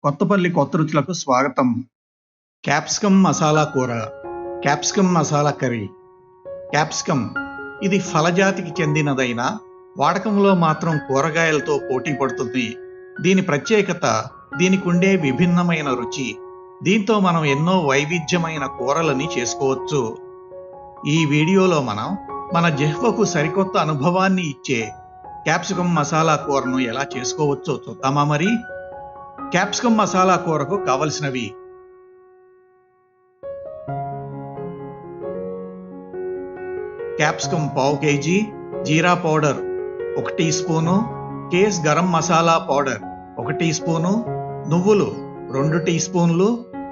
కొత్తపల్లి కొత్త రుచులకు స్వాగతం. క్యాప్సికమ్ మసాలా కూర, క్యాప్సికమ్ మసాలా కర్రీ. క్యాప్సికమ్ ఇది ఫలజాతికి చెందినదైన వాడకంలో మాత్రం కూరగాయలతో పోటీ పడుతుంది. దీని ప్రత్యేకత దీనికి ఉండే విభిన్నమైన రుచి. దీంతో మనం ఎన్నో వైవిధ్యమైన కూరలని చేసుకోవచ్చు. ఈ వీడియోలో మనం మన జిహ్వకు సరికొత్త అనుభవాన్ని ఇచ్చే క్యాప్సికమ్ మసాలా కూరను ఎలా చేసుకోవచ్చో చూద్దామా మరి. క్యాప్సికమ్ మసాలా కూరకు కావలసినవి: క్యాప్సికమ్ పావు కేజీ, జీరా పౌడర్ 1 టీ స్పూను, కేస్ garam masala powder 1 tea spoon, నువ్వులు 2 టీ స్పూన్లు,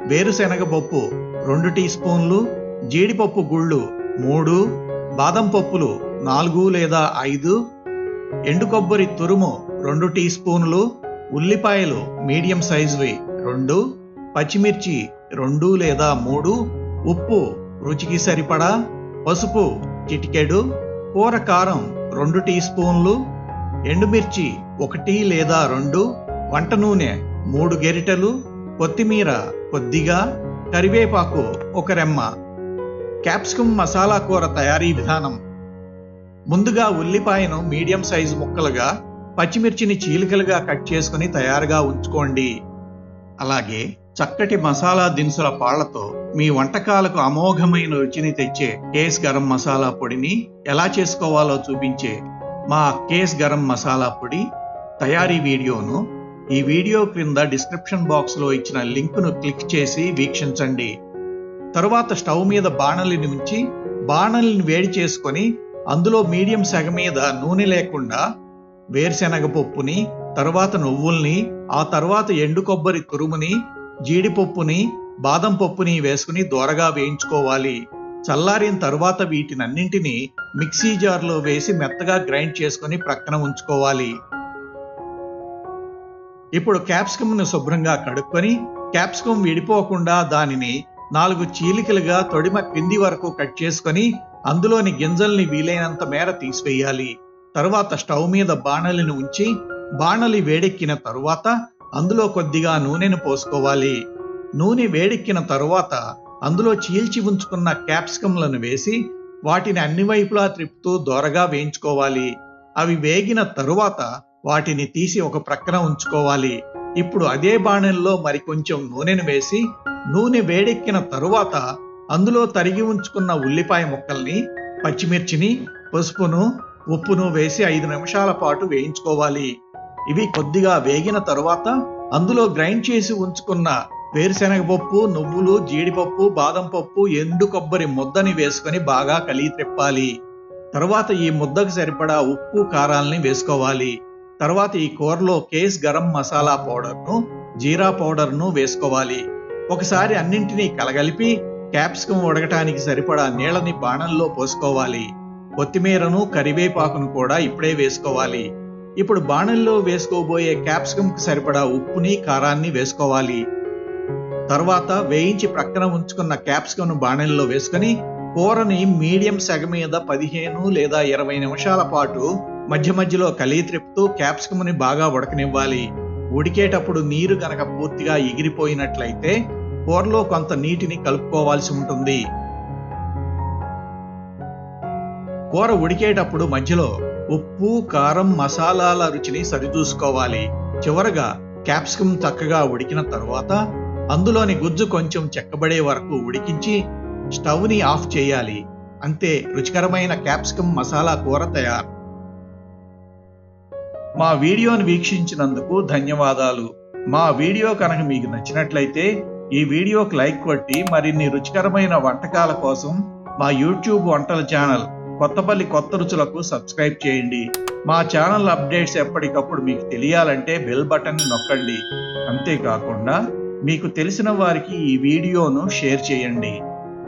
వేరుశెనగ పప్పు 2 టీ స్పూన్లు, జీడిపప్పు గుళ్ళు 3, బాదం పప్పులు 4 లేదా 5, ఎండు కొబ్బరి తురుము 2 టీ స్పూన్లు, ఉల్లిపాయలు మీడియం సైజువి 2, పచ్చిమిర్చి 2 లేదా 3, ఉప్పు రుచికి సరిపడా, పసుపు చిటికెడు, కూర కారం 2 టీ స్పూన్లు, ఎండుమిర్చి 1 లేదా 2, వంట నూనె 3 గరిటెలు, కొత్తిమీర కొద్దిగా, కరివేపాకు 1 రెమ్మ. క్యాప్సికమ్ మసాలా కూర తయారీ విధానం: ముందుగా ఉల్లిపాయను మీడియం సైజు ముక్కలుగా, పచ్చిమిర్చిని చీలికలుగా కట్ చేసుకుని తయారుగా ఉంచుకోండి. అలాగే చక్కటి మసాలా దినుసుల పాళ్లతో మీ వంటకాలకు అమోఘమైన రుచిని తెచ్చే కేస్ గరం మసాలా పొడిని ఎలా చేసుకోవాలో చూపించే మా కేస్ గరం మసాలా పొడి తయారీ వీడియోను ఈ వీడియో క్రింద డిస్క్రిప్షన్ బాక్స్లో ఇచ్చిన లింకును క్లిక్ చేసి వీక్షించండి. తరువాత స్టవ్ మీద బాణలిని ఉంచి బాణలిని వేడి చేసుకొని అందులో మీడియం సెగ మీద నూనె లేకుండా వేరుశెనగ పప్పుని, తరువాత నువ్వుల్ని, ఆ తర్వాత ఎండు కొబ్బరి తురుముని, జీడిపప్పుని, బాదం పప్పుని వేసుకుని దోరగా వేయించుకోవాలి. చల్లారిన తరువాత వీటినన్నింటినీ మిక్సీ జార్లో వేసి మెత్తగా గ్రైండ్ చేసుకుని ప్రక్కన ఉంచుకోవాలి. ఇప్పుడు క్యాప్సికమ్ను శుభ్రంగా కడుక్కొని క్యాప్సికమ్ విడిపోకుండా దానిని 4 చీలికలుగా తొడిమ కింది వరకు కట్ చేసుకొని అందులోని గింజల్ని వీలైనంత మేర తీసివేయాలి. తరువాత స్టవ్ మీద బాణలిని ఉంచి బాణలి వేడెక్కిన తరువాత అందులో కొద్దిగా నూనెను పోసుకోవాలి. నూనె వేడెక్కిన తరువాత అందులో చీల్చి ఉంచుకున్న క్యాప్సికమ్లను వేసి వాటిని అన్ని వైపులా త్రిప్పుతూ దోరగా వేయించుకోవాలి. అవి వేగిన తరువాత వాటిని తీసి ఒక ప్రక్కన ఉంచుకోవాలి. ఇప్పుడు అదే బాణలిలో మరికొంచెం నూనెను వేసి నూనె వేడెక్కిన తరువాత అందులో తరిగి ఉంచుకున్న ఉల్లిపాయ ముక్కల్ని, పచ్చిమిర్చిని, పసుపును, ఉప్పును వేసి 5 నిమిషాల పాటు వేయించుకోవాలి. ఇవి కొద్దిగా వేగిన తరువాత అందులో గ్రైండ్ చేసి ఉంచుకున్న వేరుశెనగపప్పు, నువ్వులు, జీడిపప్పు, బాదం పప్పు, ఎండు కొబ్బరి ముద్దని వేసుకొని బాగా కలిగి త్రిప్పాలి. తరువాత ఈ ముద్దకు సరిపడా ఉప్పు, కారాల్ని వేసుకోవాలి. తర్వాత ఈ కూరలో కేస్ గరం మసాలా పౌడర్ను, జీరా పౌడర్ను వేసుకోవాలి. ఒకసారి అన్నింటినీ కలగలిపి క్యాప్సికం ఉడకటానికి సరిపడా నీళ్ళని బాణంలో పోసుకోవాలి. కొత్తిమీరను, కరివేపాకును కూడా ఇప్పుడే వేసుకోవాలి. ఇప్పుడు బాణంలో వేసుకోబోయే క్యాప్సికంకు సరిపడా ఉప్పుని, కారాన్ని వేసుకోవాలి. తర్వాత వేయించి ప్రక్కన ఉంచుకున్న క్యాప్సికంను బాణంలో వేసుకుని కూరని మీడియం సెగ మీద 15 లేదా 20 నిమిషాల పాటు మధ్య మధ్యలో కలిగి త్రిప్పుతూ క్యాప్సికంని బాగా ఉడకనివ్వాలి. ఉడికేటప్పుడు నీరు గనక పూర్తిగా ఎగిరిపోయినట్లయితే కూరలో కొంత నీటిని కలుపుకోవాల్సి ఉంటుంది. కూర ఉడికేటప్పుడు మధ్యలో ఉప్పు, కారం, మసాలాల రుచిని సరిచూసుకోవాలి. చివరగా క్యాప్సికమ్ చక్కగా ఉడికిన తరువాత అందులోని గుజ్జు కొంచెం చెక్కబడే వరకు ఉడికించి స్టవ్ని ఆఫ్ చేయాలి. అంతే, రుచికరమైన క్యాప్సికమ్ మసాలా కూర తయారు. మా వీడియోను వీక్షించినందుకు ధన్యవాదాలు. మా వీడియో కనుక మీకు నచ్చినట్లయితే ఈ వీడియోకి లైక్ కొట్టి మరిన్ని రుచికరమైన వంటకాల కోసం మా యూట్యూబ్ వంటల ఛానల్ కొత్తపల్లి కొత్త రుచులకు సబ్స్క్రైబ్ చేయండి. మా ఛానల్ అప్డేట్స్ ఎప్పటికప్పుడు మీకు తెలియాలంటే బెల్ బటన్ని నొక్కండి. అంతేకాకుండా మీకు తెలిసిన వారికి ఈ వీడియోను షేర్ చేయండి.